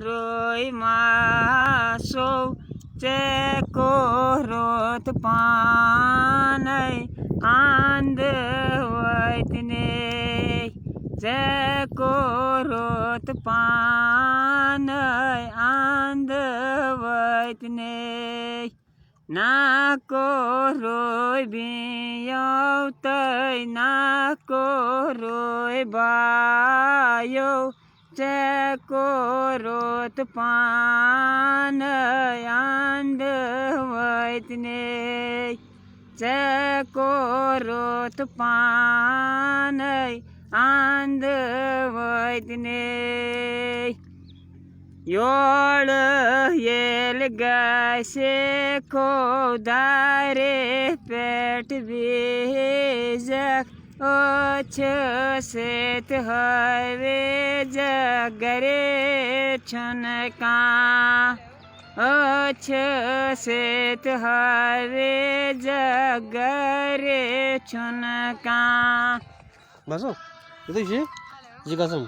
Roy માસો ચેકો રોત પાનય આંધ વૈતને ચેકો રોત પાનય આંધ વૈતને નાકો Roy બિયવતય નાકો Roy bio ચેકો રોત પાનય આંધ વૈતને ચેકો રોત પાનય આંધ વૈતને યોળ Yale ગાશે ખોદારે પેટ બેજક ઓછ સેત હવે જગરે છનકા ઓછ સેત હવે જગરે છનકા બસો એ તો છે જી કસમ